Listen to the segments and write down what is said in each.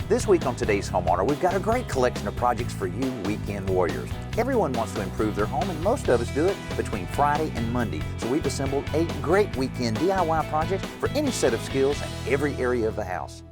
This week on Today's Homeowner, we've got a great collection of projects for you weekend warriors. Everyone wants to improve their home, and most of us do it between Friday and Monday. So we've assembled 8 great weekend DIY projects for any set of skills in every area of the house.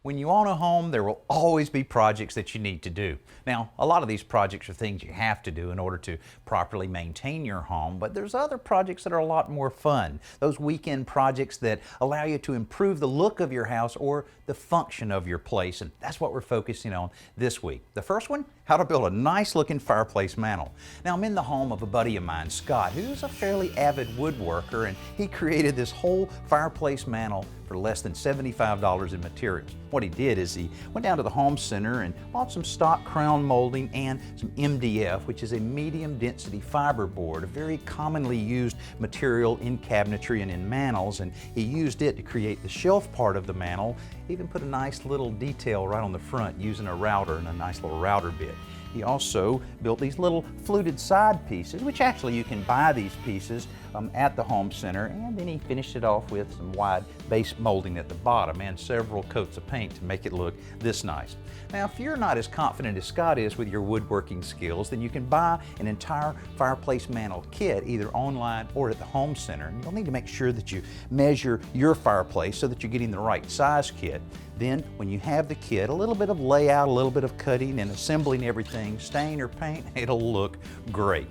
When you own a home, there will always be projects that you need to do. Now, a lot of these projects are things you have to do in order to properly maintain your home, but there's other projects that are a lot more fun. Those weekend projects that allow you to improve the look of your house or the function of your place, and that's what we're focusing on this week. The first one, how to build a nice looking fireplace mantel. Now, I'm in the home of a buddy of mine, Scott, who's a fairly avid woodworker, and he created this whole fireplace mantel for less than $75 in materials. What he did is he went down to the home center and bought some stock crown molding and some MDF, which is a medium density fiber board, a very commonly used material in cabinetry and in mantels, and he used it to create the shelf part of the mantel. He even put a nice little detail right on the front using a router and a nice little router bit. He also built these little fluted side pieces, which actually you can buy these pieces at the home center, and then he finished it off with some wide base molding at the bottom and several coats of paint to make it look this nice. Now, if you're not as confident as Scott is with your woodworking skills, then you can buy an entire fireplace mantel kit either online or at the home center. And you'll need to make sure that you measure your fireplace so that you're getting the right size kit. Then, when you have the kit, a little bit of layout, a little bit of cutting and assembling everything, stain or paint, it'll look great.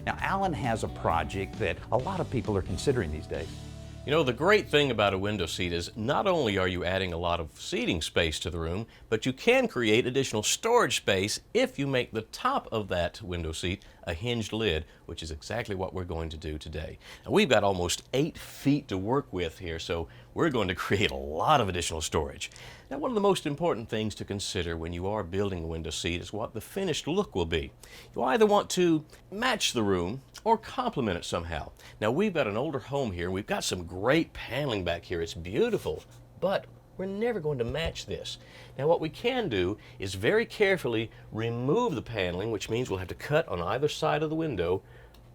Now, Alan has a project that a lot of people are considering these days. You know, the great thing about a window seat is not only are you adding a lot of seating space to the room, but you can create additional storage space if you make the top of that window seat a hinged lid, which is exactly what we're going to do today. And we've got almost 8 feet to work with here, so we're going to create a lot of additional storage. Now, one of the most important things to consider when you are building a window seat is what the finished look will be. You'll either want to match the room or complement it somehow. Now, we've got an older home here. We've got some great paneling back here. It's beautiful, but we're never going to match this. Now, what we can do is very carefully remove the paneling, which means we'll have to cut on either side of the window,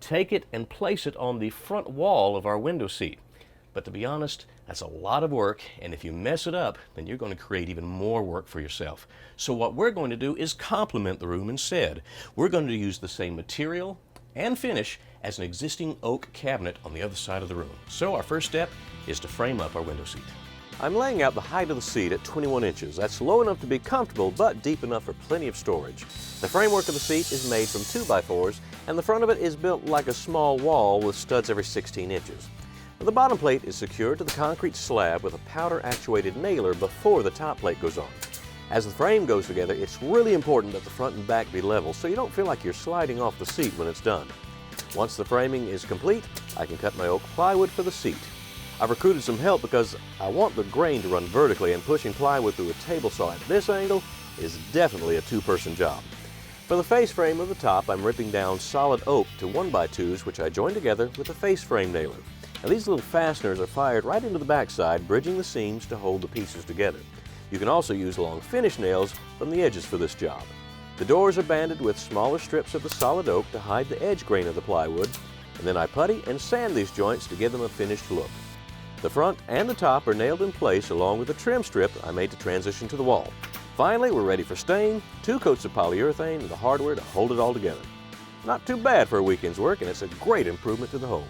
take it and place it on the front wall of our window seat. But to be honest, that's a lot of work, and if you mess it up, then you're going to create even more work for yourself. So what we're going to do is complement the room instead. We're going to use the same material and finish as an existing oak cabinet on the other side of the room. So our first step is to frame up our window seat. I'm laying out the height of the seat at 21 inches. That's low enough to be comfortable, but deep enough for plenty of storage. The framework of the seat is made from 2x4s, and the front of it is built like a small wall with studs every 16 inches. The bottom plate is secured to the concrete slab with a powder-actuated nailer before the top plate goes on. As the frame goes together, it's really important that the front and back be level so you don't feel like you're sliding off the seat when it's done. Once the framing is complete, I can cut my oak plywood for the seat. I've recruited some help because I want the grain to run vertically, and pushing plywood through a table saw at this angle is definitely a 2-person job. For the face frame of the top, I'm ripping down solid oak to 1x2s, which I join together with a face frame nailer. Now, these little fasteners are fired right into the backside, bridging the seams to hold the pieces together. You can also use long finish nails from the edges for this job. The doors are banded with smaller strips of the solid oak to hide the edge grain of the plywood, and then I putty and sand these joints to give them a finished look. The front and the top are nailed in place along with a trim strip I made to transition to the wall. Finally, we're ready for stain, 2 coats of polyurethane, and the hardware to hold it all together. Not too bad for a weekend's work, and it's a great improvement to the home.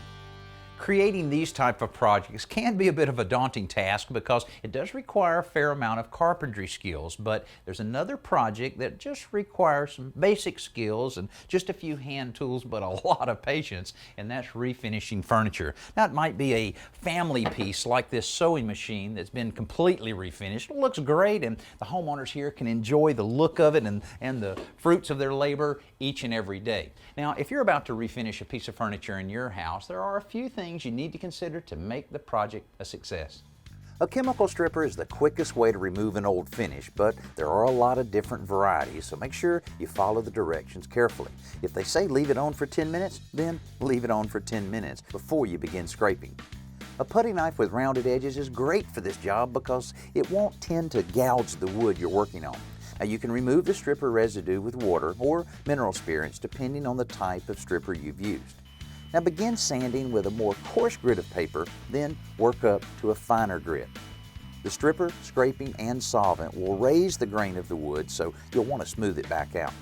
Creating these type of projects can be a bit of a daunting task because it does require a fair amount of carpentry skills, but there's another project that just requires some basic skills and just a few hand tools, but a lot of patience, and that's refinishing furniture. Now, it might be a family piece like this sewing machine that's been completely refinished. It looks great, and the homeowners here can enjoy the look of it and the fruits of their labor each and every day. Now, if you're about to refinish a piece of furniture in your house, there are a few things you need to consider to make the project a success. A chemical stripper is the quickest way to remove an old finish, but there are a lot of different varieties, so make sure you follow the directions carefully. If they say leave it on for 10 minutes, then leave it on for 10 minutes before you begin scraping. A putty knife with rounded edges is great for this job because it won't tend to gouge the wood you're working on. Now you can remove the stripper residue with water or mineral spirits depending on the type of stripper you've used. Now begin sanding with a more coarse grit of paper, then work up to a finer grit. The stripper, scraping, and solvent will raise the grain of the wood, so you'll want to smooth it back out.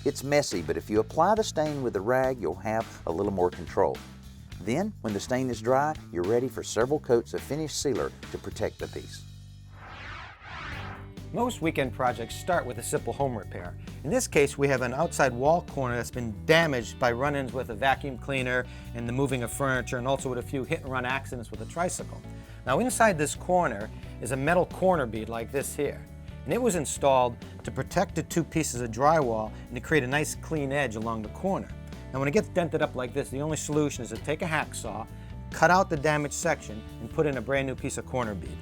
It's messy, but if you apply the stain with the rag, you'll have a little more control. Then, when the stain is dry, you're ready for several coats of finished sealer to protect the piece. Most weekend projects start with a simple home repair. In this case, we have an outside wall corner that's been damaged by run-ins with a vacuum cleaner and the moving of furniture, and also with a few hit-and-run accidents with a tricycle. Now inside this corner is a metal corner bead like this here. And it was installed to protect the two pieces of drywall and to create a nice clean edge along the corner. Now when it gets dented up like this, the only solution is to take a hacksaw, cut out the damaged section, and put in a brand new piece of corner bead.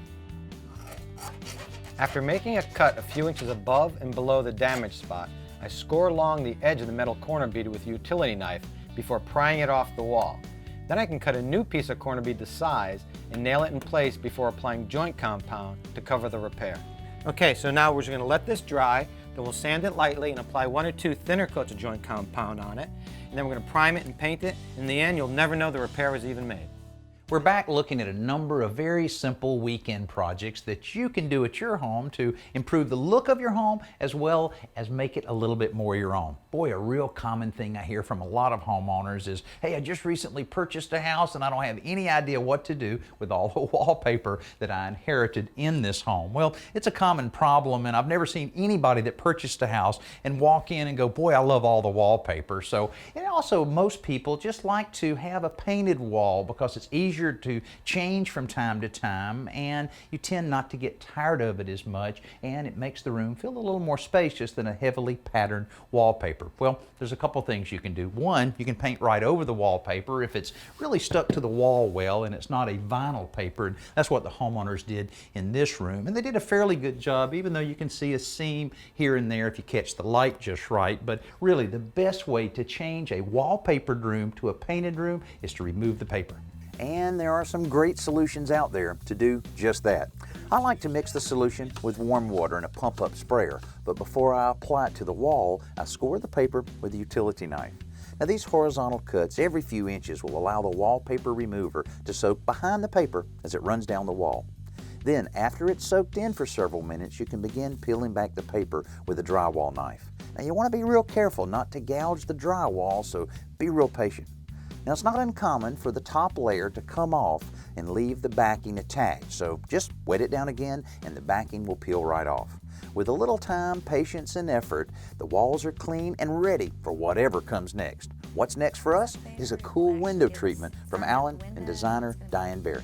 After making a cut a few inches above and below the damaged spot, I score along the edge of the metal corner bead with a utility knife before prying it off the wall. Then I can cut a new piece of corner bead to size and nail it in place before applying joint compound to cover the repair. Okay, so now we're just going to let this dry, then we'll sand it lightly and apply 1 or 2 thinner coats of joint compound on it, and then we're going to prime it and paint it. In the end, you'll never know the repair was even made. We're back looking at a number of very simple weekend projects that you can do at your home to improve the look of your home as well as make it a little bit more your own. Boy, a real common thing I hear from a lot of homeowners is, hey, I just recently purchased a house and I don't have any idea what to do with all the wallpaper that I inherited in this home. Well, it's a common problem, and I've never seen anybody that purchased a house and walk in and go, boy, I love all the wallpaper. So, and also most people just like to have a painted wall because it's easier to change from time to time, and you tend not to get tired of it as much, and it makes the room feel a little more spacious than a heavily patterned wallpaper. Well, there's a couple things you can do. One, you can paint right over the wallpaper if it's really stuck to the wall well and it's not a vinyl paper, and that's what the homeowners did in this room, and they did a fairly good job, even though you can see a seam here and there if you catch the light just right. But really the best way to change a wallpapered room to a painted room is to remove the paper. And there are some great solutions out there to do just that. I like to mix the solution with warm water in a pump-up sprayer, but before I apply it to the wall, I score the paper with a utility knife. Now these horizontal cuts every few inches will allow the wallpaper remover to soak behind the paper as it runs down the wall. Then, after it's soaked in for several minutes, you can begin peeling back the paper with a drywall knife. Now you want to be real careful not to gouge the drywall, so be real patient. Now it's not uncommon for the top layer to come off and leave the backing attached, so just wet it down again and the backing will peel right off. With a little time, patience, and effort, the walls are clean and ready for whatever comes next. What's next for us is a cool window treatment from Alan and designer Diane Berry.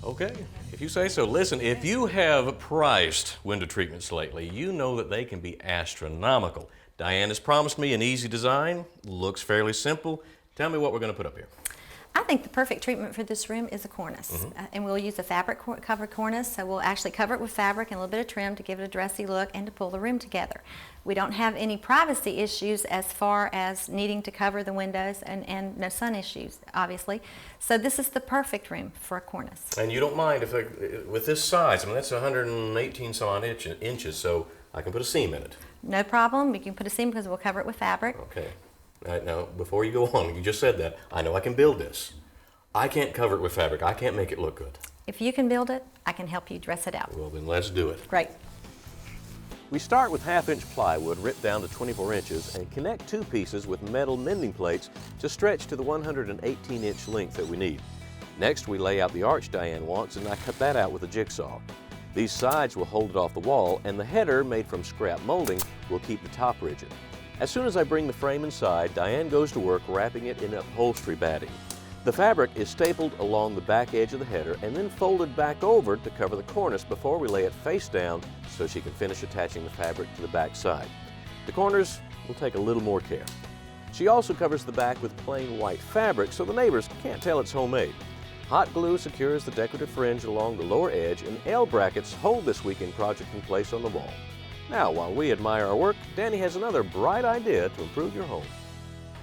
Okay, if you say so. Listen, if you have priced window treatments lately, you know that they can be astronomical. Diane has promised me an easy design, looks fairly simple. Tell me what we're going to put up here. I think the perfect treatment for this room is a cornice. And we'll use a fabric covered cornice, so we'll actually cover it with fabric and a little bit of trim to give it a dressy look and to pull the room together. We don't have any privacy issues as far as needing to cover the windows and no sun issues, obviously. So this is the perfect room for a cornice. And you don't mind if with this size, I mean that's 118 some odd inches, so I can put a seam in it. No problem. We can put a seam because we'll cover it with fabric. Okay. All right, now, before you go on, you just said that. I know I can build this. I can't cover it with fabric. I can't make it look good. If you can build it, I can help you dress it out. Well, then let's do it. Great. We start with 1/2-inch plywood ripped down to 24 inches and connect 2 pieces with metal mending plates to stretch to the 118-inch length that we need. Next, we lay out the arch Diane wants, and I cut that out with a jigsaw. These sides will hold it off the wall, and the header, made from scrap molding, will keep the top rigid. As soon as I bring the frame inside, Diane goes to work wrapping it in upholstery batting. The fabric is stapled along the back edge of the header and then folded back over to cover the cornice before we lay it face down so she can finish attaching the fabric to the back side. The corners will take a little more care. She also covers the back with plain white fabric so the neighbors can't tell it's homemade. Hot glue secures the decorative fringe along the lower edge, and L brackets hold this weekend project in place on the wall. Now, while we admire our work, Danny has another bright idea to improve your home.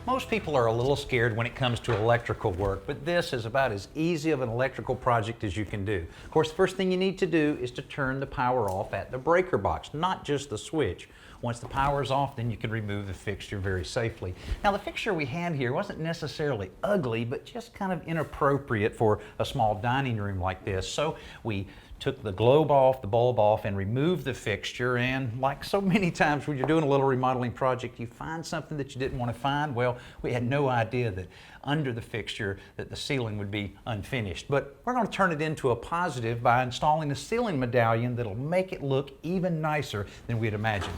Most people are a little scared when it comes to electrical work, but this is about as easy of an electrical project as you can do. Of course, the first thing you need to do is to turn the power off at the breaker box, not just the switch. Once the power is off, then you can remove the fixture very safely. Now, the fixture we had here wasn't necessarily ugly, but just kind of inappropriate for a small dining room like this. So we took the globe off, the bulb off, and removed the fixture. And like so many times when you're doing a little remodeling project, you find something that you didn't want to find. Well, we had no idea that under the fixture that the ceiling would be unfinished. But we're going to turn it into a positive by installing a ceiling medallion that'll make it look even nicer than we'd imagined.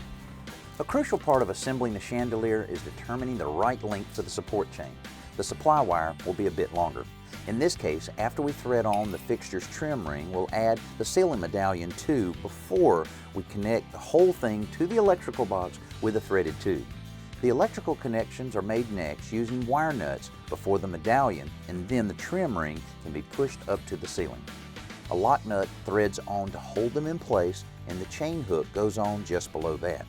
A crucial part of assembling the chandelier is determining the right length for the support chain. The supply wire will be a bit longer. In this case, after we thread on the fixture's trim ring, we'll add the ceiling medallion tube before we connect the whole thing to the electrical box with a threaded tube. The electrical connections are made next using wire nuts before the medallion, and then the trim ring can be pushed up to the ceiling. A lock nut threads on to hold them in place, and the chain hook goes on just below that.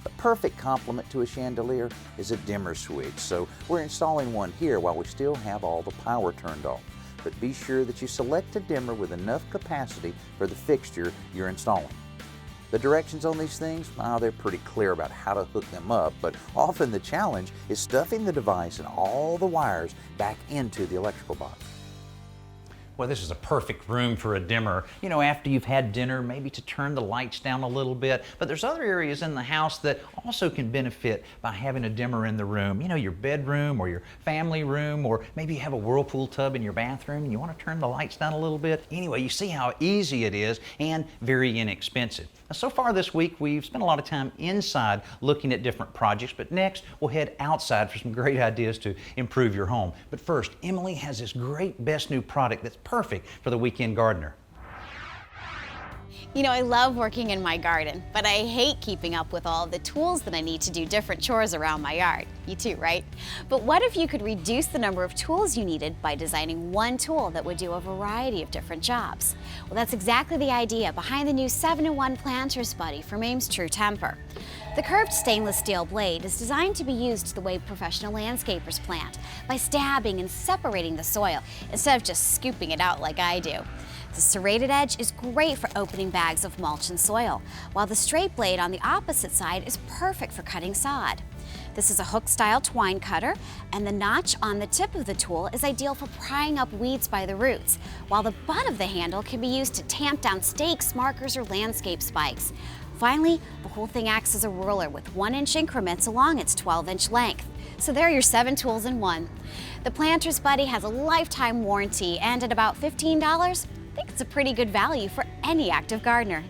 A perfect complement to a chandelier is a dimmer switch, so we're installing one here while we still have all the power turned off. But be sure that you select a dimmer with enough capacity for the fixture you're installing. The directions on these things, they're pretty clear about how to hook them up, but often the challenge is stuffing the device and all the wires back into the electrical box. Well, this is a perfect room for a dimmer. You know, after you've had dinner, maybe to turn the lights down a little bit. But there's other areas in the house that also can benefit by having a dimmer in the room. You know, your bedroom or your family room, or maybe you have a whirlpool tub in your bathroom and you want to turn the lights down a little bit. Anyway, you see how easy it is and very inexpensive. Now, so far this week, we've spent a lot of time inside looking at different projects, but next we'll head outside for some great ideas to improve your home. But first, Emily has this great best new product that's perfect for the weekend gardener. You know, I love working in my garden, but I hate keeping up with all the tools that I need to do different chores around my yard. You too, right? But what if you could reduce the number of tools you needed by designing one tool that would do a variety of different jobs? Well, that's exactly the idea behind the new 7-in-1 Planter's Buddy from Ames True Temper. The curved stainless steel blade is designed to be used the way professional landscapers plant, by stabbing and separating the soil instead of just scooping it out like I do. The serrated edge is great for opening bags of mulch and soil, while the straight blade on the opposite side is perfect for cutting sod. This is a hook-style twine cutter, and the notch on the tip of the tool is ideal for prying up weeds by the roots, while the butt of the handle can be used to tamp down stakes, markers, or landscape spikes. Finally, the whole thing acts as a ruler with 1-inch increments along its 12-inch length. So there are your 7 tools in one. The Planter's Buddy has a lifetime warranty, and at about $15, I think it's a pretty good value for any active gardener.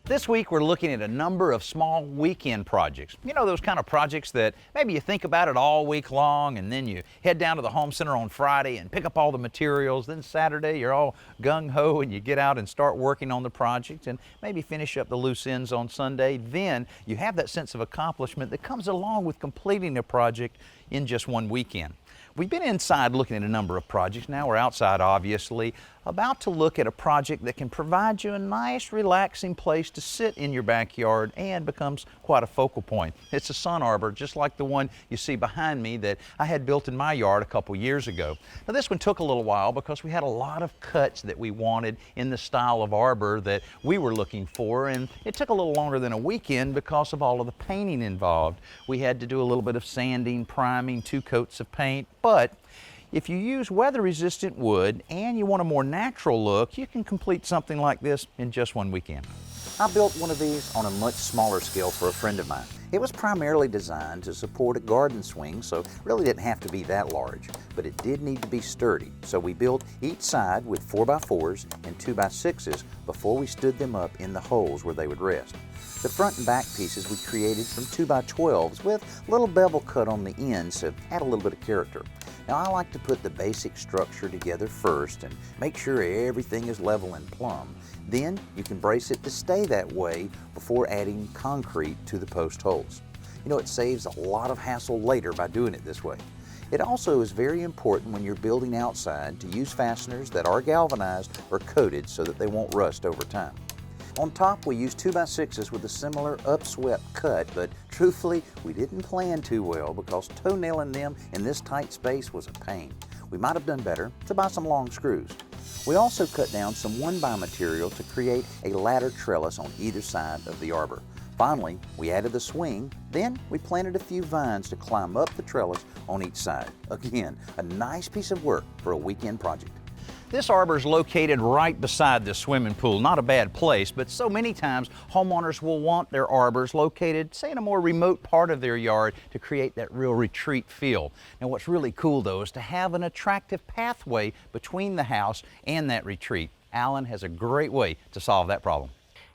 This week we're looking at a number of small weekend projects. You know, those kind of projects that maybe you think about it all week long, and then you head down to the home center on Friday and pick up all the materials. Then Saturday you're all gung-ho and you get out and start working on the project and maybe finish up the loose ends on Sunday. Then you have that sense of accomplishment that comes along with completing a project in just one weekend. We've been inside looking at a number of projects. Now we're outside, obviously, about to look at a project that can provide you a nice, relaxing place to sit in your backyard and becomes quite a focal point. It's a sun arbor, just like the one you see behind me that I had built in my yard a couple years ago. Now this one took a little while because we had a lot of cuts that we wanted in the style of arbor that we were looking for, and it took a little longer than a weekend because of all of the painting involved. We had to do a little bit of sanding, priming, 2 coats of paint, but if you use weather-resistant wood and you want a more natural look, you can complete something like this in just one weekend. I built one of these on a much smaller scale for a friend of mine. It was primarily designed to support a garden swing, so it really didn't have to be that large, but it did need to be sturdy. So we built each side with 4x4s and 2x6s before we stood them up in the holes where they would rest. The front and back pieces we created from 2x12s with a little bevel cut on the ends to add a little bit of character. Now I like to put the basic structure together first and make sure everything is level and plumb. Then you can brace it to stay that way before adding concrete to the post holes. You know, it saves a lot of hassle later by doing it this way. It also is very important when you're building outside to use fasteners that are galvanized or coated so that they won't rust over time. On top, we used 2x6s with a similar upswept cut, but truthfully, we didn't plan too well because toe-nailing them in this tight space was a pain. We might have done better to buy some long screws. We also cut down some 1x material to create a ladder trellis on either side of the arbor. Finally, we added the swing, then we planted a few vines to climb up the trellis on each side. Again, a nice piece of work for a weekend project. This arbor is located right beside the swimming pool. Not a bad place, but so many times homeowners will want their arbors located, say, in a more remote part of their yard to create that real retreat feel. Now, what's really cool, though, is to have an attractive pathway between the house and that retreat. Alan has a great way to solve that problem.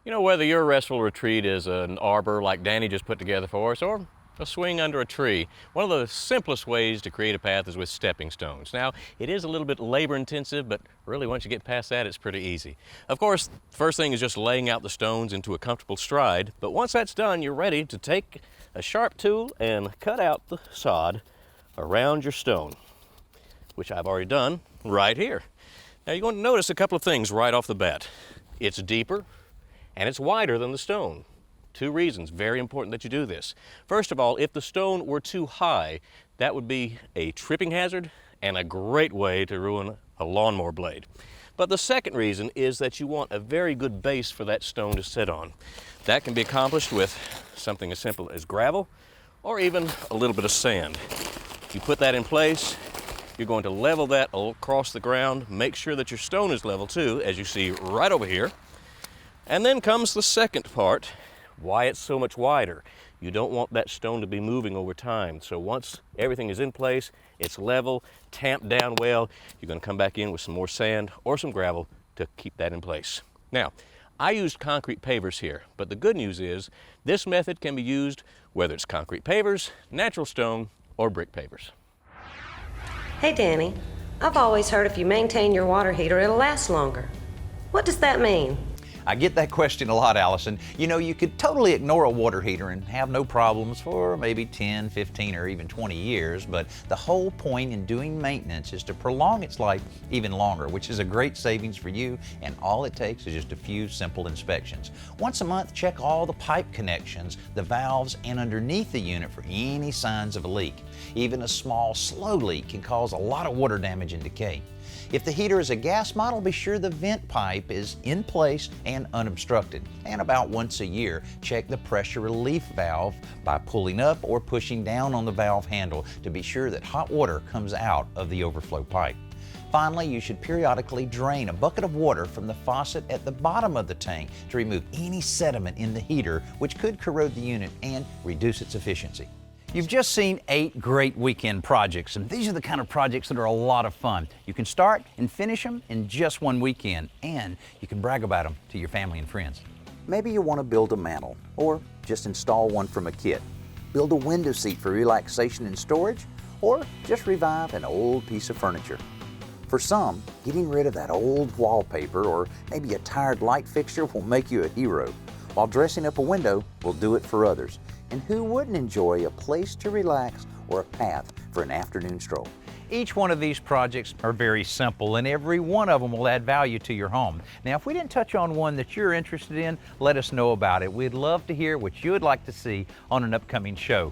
You know, whether your restful retreat is an arbor like Danny just put together for us, or a swing under a tree, one of the simplest ways to create a path is with stepping stones. Now, it is a little bit labor intensive, but really once you get past that, it's pretty easy. Of course, the first thing is just laying out the stones into a comfortable stride, but once that's done, you're ready to take a sharp tool and cut out the sod around your stone, which I've already done right here. Now, you're going to notice a couple of things right off the bat. It's deeper and it's wider than the stone. Two reasons, very important that you do this. First of all, if the stone were too high, that would be a tripping hazard and a great way to ruin a lawnmower blade. But the second reason is that you want a very good base for that stone to sit on. That can be accomplished with something as simple as gravel or even a little bit of sand. You put that in place, you're going to level that across the ground, make sure that your stone is level too, as you see right over here. And then comes the second part, why it's so much wider. You don't want that stone to be moving over time. So once everything is in place, it's level, tamped down well, you're going to come back in with some more sand or some gravel to keep that in place. Now, I used concrete pavers here, but the good news is this method can be used whether it's concrete pavers, natural stone, or brick pavers. Hey Danny, I've always heard if you maintain your water heater, it'll last longer. What does that mean? I get that question a lot, Allison. You know, you could totally ignore a water heater and have no problems for maybe 10, 15, or even 20 years, but the whole point in doing maintenance is to prolong its life even longer, which is a great savings for you, and all it takes is just a few simple inspections. Once a month, check all the pipe connections, the valves, and underneath the unit for any signs of a leak. Even a small, slow leak can cause a lot of water damage and decay. If the heater is a gas model, be sure the vent pipe is in place and unobstructed. And about once a year, check the pressure relief valve by pulling up or pushing down on the valve handle to be sure that hot water comes out of the overflow pipe. Finally, you should periodically drain a bucket of water from the faucet at the bottom of the tank to remove any sediment in the heater, which could corrode the unit and reduce its efficiency. You've just seen 8 great weekend projects, and these are the kind of projects that are a lot of fun. You can start and finish them in just one weekend, and you can brag about them to your family and friends. Maybe you want to build a mantel, or just install one from a kit. Build a window seat for relaxation and storage, or just revive an old piece of furniture. For some, getting rid of that old wallpaper or maybe a tired light fixture will make you a hero, while dressing up a window will do it for others. And who wouldn't enjoy a place to relax or a path for an afternoon stroll? Each one of these projects are very simple, and every one of them will add value to your home. Now, if we didn't touch on one that you're interested in, let us know about it. We'd love to hear what you would like to see on an upcoming show.